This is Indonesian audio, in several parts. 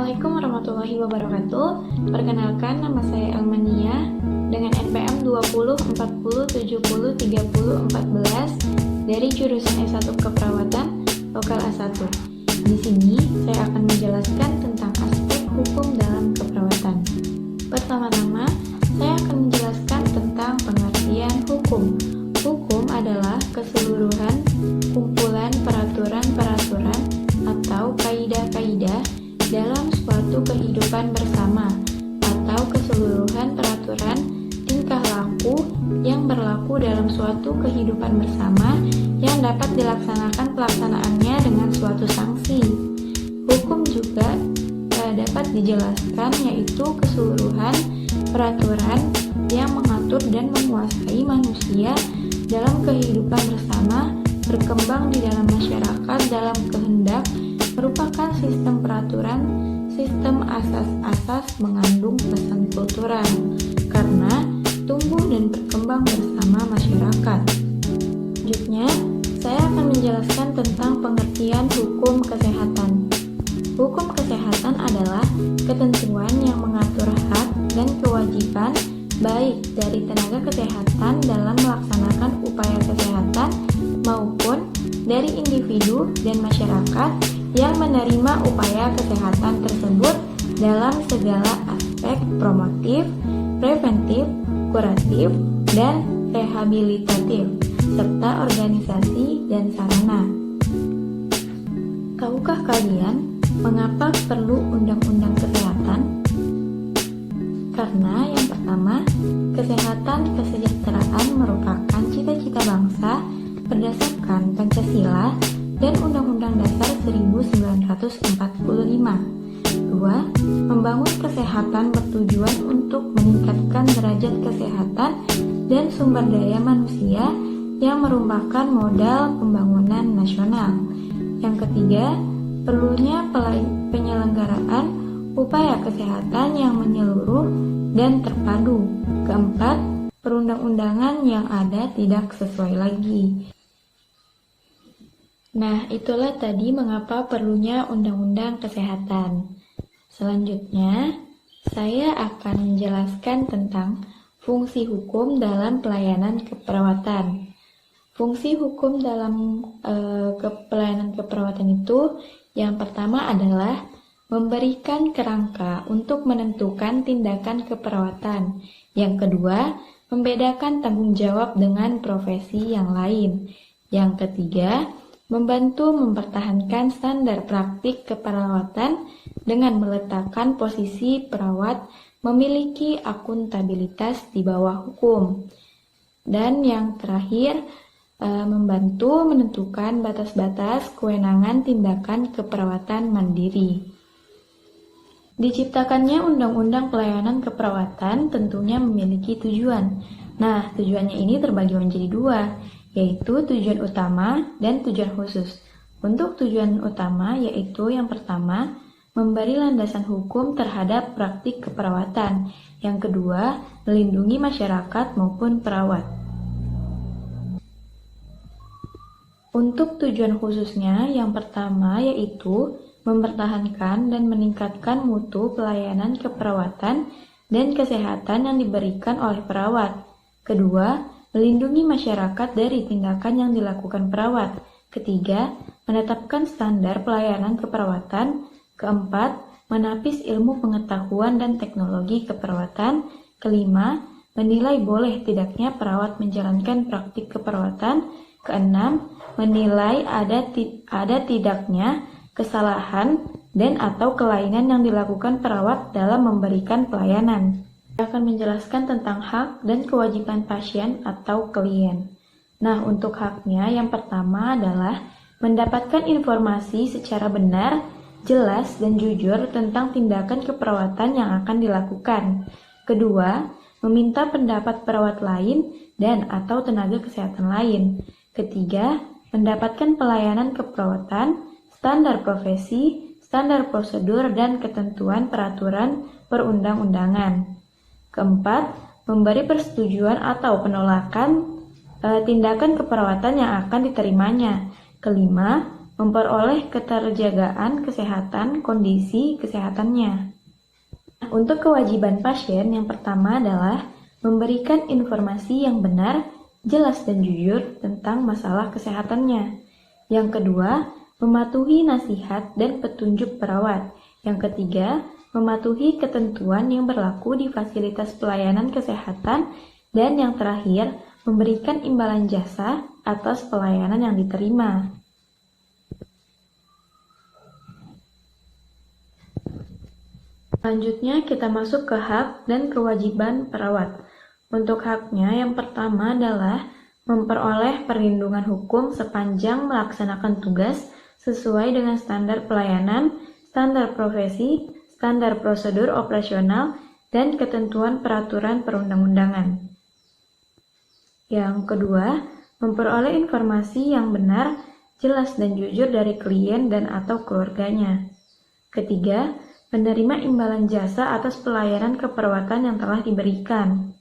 Assalamualaikum warahmatullahi wabarakatuh. Perkenalkan, nama saya Elmania dengan NPM 2040703014 dari jurusan S1 Keperawatan Lokal A1. Di sini saya akan menjelaskan tentang aspek hukum dalam keperawatan. Pertama-tama, saya akan menjelaskan tentang pengertian hukum. Hukum adalah keseluruhan kumpulan peraturan-peraturan atau kaidah-kaidah dalam suatu kehidupan bersama atau keseluruhan peraturan tingkah laku yang berlaku dalam suatu kehidupan bersama yang dapat dilaksanakan pelaksanaannya dengan suatu sanksi. Hukum juga dapat dijelaskan yaitu keseluruhan peraturan yang mengatur dan menguasai manusia dalam kehidupan bersama berkembang di dalam masyarakat dalam kehendak merupakan sistem peraturan, sistem asas-asas mengandung pesan kultural karena tumbuh dan berkembang bersama masyarakat. Selanjutnya, saya akan menjelaskan tentang pengertian hukum kesehatan. Hukum kesehatan adalah ketentuan yang mengatur hak dan kewajiban baik dari tenaga kesehatan dalam melaksanakan upaya kesehatan maupun dari individu dan masyarakat yang menerima upaya kesehatan tersebut dalam segala aspek promotif, preventif, kuratif, dan rehabilitatif, serta organisasi dan sarana. Tahukah kalian mengapa perlu undang-undang kesehatan? Karena yang pertama, kesehatan kesejahteraan merupakan cita-cita bangsa berdasarkan Pancasila dan Undang-Undang Dasar 1945. 2. Membangun kesehatan bertujuan untuk meningkatkan derajat kesehatan dan sumber daya manusia yang merupakan modal pembangunan nasional. Yang ketiga, perlunya penyelenggaraan upaya kesehatan yang menyeluruh dan terpadu. Keempat, perundang-undangan yang ada tidak sesuai lagi. Nah, itulah tadi mengapa perlunya undang-undang kesehatan. Selanjutnya, saya akan menjelaskan tentang fungsi hukum dalam pelayanan keperawatan. Fungsi hukum dalam pelayanan keperawatan itu yang pertama adalah memberikan kerangka untuk menentukan tindakan keperawatan. Yang kedua, membedakan tanggung jawab dengan profesi yang lain. Yang ketiga, membantu mempertahankan standar praktik keperawatan dengan meletakkan posisi perawat memiliki akuntabilitas di bawah hukum. Dan yang terakhir, membantu menentukan batas-batas kewenangan tindakan keperawatan mandiri. Diciptakannya Undang-Undang Pelayanan Keperawatan tentunya memiliki tujuan. Nah, tujuannya ini terbagi menjadi dua, yaitu tujuan utama dan tujuan khusus. Untuk tujuan utama yaitu yang pertama, memberi landasan hukum terhadap praktik keperawatan. Yang kedua, melindungi masyarakat maupun perawat. Untuk tujuan khususnya, yang pertama yaitu mempertahankan dan meningkatkan mutu pelayanan keperawatan dan kesehatan yang diberikan oleh perawat. Kedua, melindungi masyarakat dari tindakan yang dilakukan perawat. Ketiga, menetapkan standar pelayanan keperawatan. Keempat, menapis ilmu pengetahuan dan teknologi keperawatan. Kelima, menilai boleh tidaknya perawat menjalankan praktik keperawatan. Keenam, menilai ada tidaknya kesalahan dan atau kelainan yang dilakukan perawat dalam memberikan pelayanan. Saya akan menjelaskan tentang hak dan kewajiban pasien atau klien. Nah, untuk haknya yang pertama adalah mendapatkan informasi secara benar, jelas, dan jujur tentang tindakan keperawatan yang akan dilakukan. Kedua, meminta pendapat perawat lain dan atau tenaga kesehatan lain. Ketiga, mendapatkan pelayanan keperawatan, standar profesi, standar prosedur, dan ketentuan peraturan perundang-undangan. Keempat, memberi persetujuan atau penolakan tindakan keperawatan yang akan diterimanya. Kelima, memperoleh keterjagaan kesehatan kondisi kesehatannya. Untuk kewajiban pasien yang pertama adalah memberikan informasi yang benar, jelas dan jujur tentang masalah kesehatannya. Yang kedua, mematuhi nasihat dan petunjuk perawat. Yang ketiga, mematuhi ketentuan yang berlaku di fasilitas pelayanan kesehatan. Dan yang terakhir, memberikan imbalan jasa atas pelayanan yang diterima. Selanjutnya kita masuk ke hak dan kewajiban perawat. Untuk haknya yang pertama adalah memperoleh perlindungan hukum sepanjang melaksanakan tugas sesuai dengan standar pelayanan, standar profesi, standar prosedur operasional, dan ketentuan peraturan perundang-undangan. Yang kedua, memperoleh informasi yang benar, jelas dan jujur dari klien dan atau keluarganya. Ketiga, menerima imbalan jasa atas pelayanan keperawatan yang telah diberikan.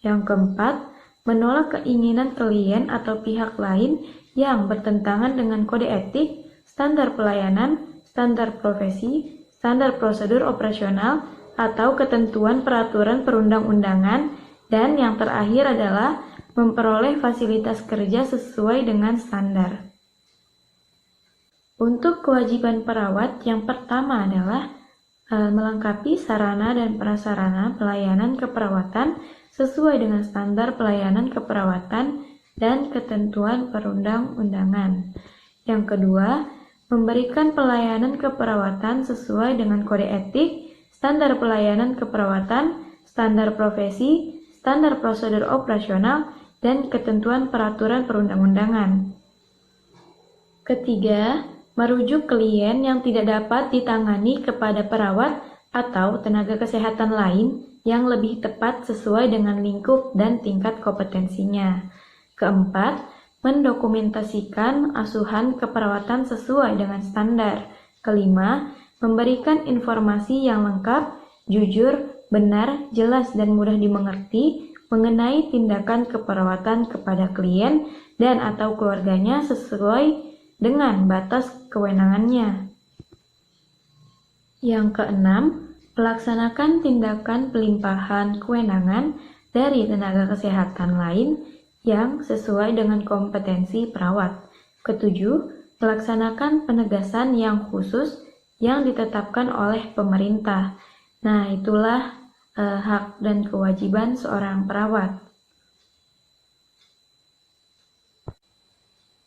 Yang keempat, menolak keinginan klien atau pihak lain yang bertentangan dengan kode etik, standar pelayanan, standar profesi, standar prosedur operasional, atau ketentuan peraturan perundang-undangan. Dan yang terakhir adalah memperoleh fasilitas kerja sesuai dengan standar. Untuk kewajiban perawat yang pertama adalah melengkapi sarana dan prasarana pelayanan keperawatan sesuai dengan standar pelayanan keperawatan dan ketentuan perundang-undangan. Yang kedua, memberikan pelayanan keperawatan sesuai dengan kode etik, standar pelayanan keperawatan, standar profesi, standar prosedur operasional, dan ketentuan peraturan perundang-undangan. Ketiga, merujuk klien yang tidak dapat ditangani kepada perawat atau tenaga kesehatan lain yang lebih tepat sesuai dengan lingkup dan tingkat kompetensinya. Keempat, mendokumentasikan asuhan keperawatan sesuai dengan standar. Kelima, memberikan informasi yang lengkap, jujur, benar, jelas, dan mudah dimengerti mengenai tindakan keperawatan kepada klien dan atau keluarganya sesuai dengan batas kewenangannya. Yang keenam, melaksanakan tindakan pelimpahan kewenangan dari tenaga kesehatan lain yang sesuai dengan kompetensi perawat. Ketujuh, melaksanakan penegasan yang khusus yang ditetapkan oleh pemerintah. Nah, itulah hak dan kewajiban seorang perawat.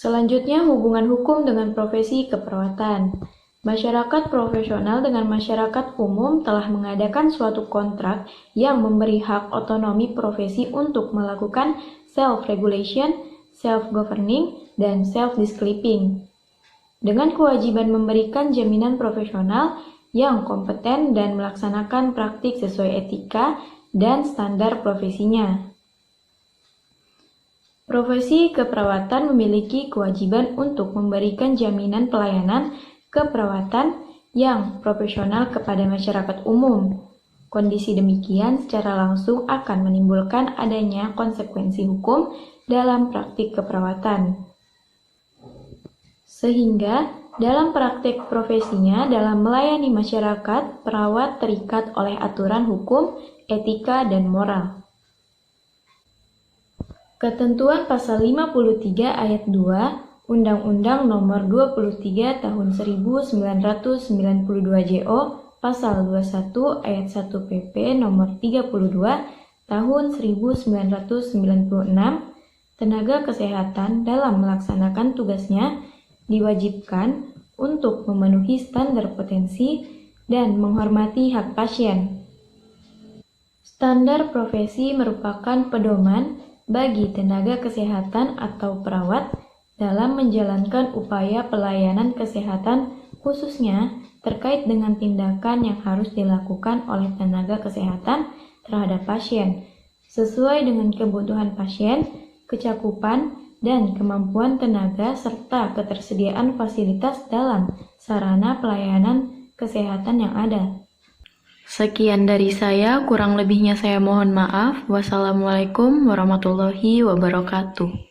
Selanjutnya, hubungan hukum dengan profesi keperawatan. Masyarakat profesional dengan masyarakat umum telah mengadakan suatu kontrak yang memberi hak otonomi profesi untuk melakukan self-regulation, self-governing, dan self-describing. Dengan kewajiban memberikan jaminan profesional yang kompeten dan melaksanakan praktik sesuai etika dan standar profesinya. Profesi keperawatan memiliki kewajiban untuk memberikan jaminan pelayanan keperawatan yang profesional kepada masyarakat umum. Kondisi demikian secara langsung akan menimbulkan adanya konsekuensi hukum dalam praktik keperawatan. Sehingga dalam praktik profesinya dalam melayani masyarakat, perawat terikat oleh aturan hukum, etika, dan moral. Ketentuan Pasal 53 Ayat 2 Undang-Undang Nomor 23 Tahun 1992 JO Pasal 21 Ayat 1 PP Nomor 32 Tahun 1996 Tenaga kesehatan dalam melaksanakan tugasnya diwajibkan untuk memenuhi standar potensi dan menghormati hak pasien. Standar profesi merupakan pedoman bagi tenaga kesehatan atau perawat dalam menjalankan upaya pelayanan kesehatan khususnya terkait dengan tindakan yang harus dilakukan oleh tenaga kesehatan terhadap pasien sesuai dengan kebutuhan pasien, kecakupan, dan kemampuan tenaga serta ketersediaan fasilitas dalam sarana pelayanan kesehatan yang ada. Sekian dari saya, kurang lebihnya saya mohon maaf. Wassalamualaikum warahmatullahi wabarakatuh.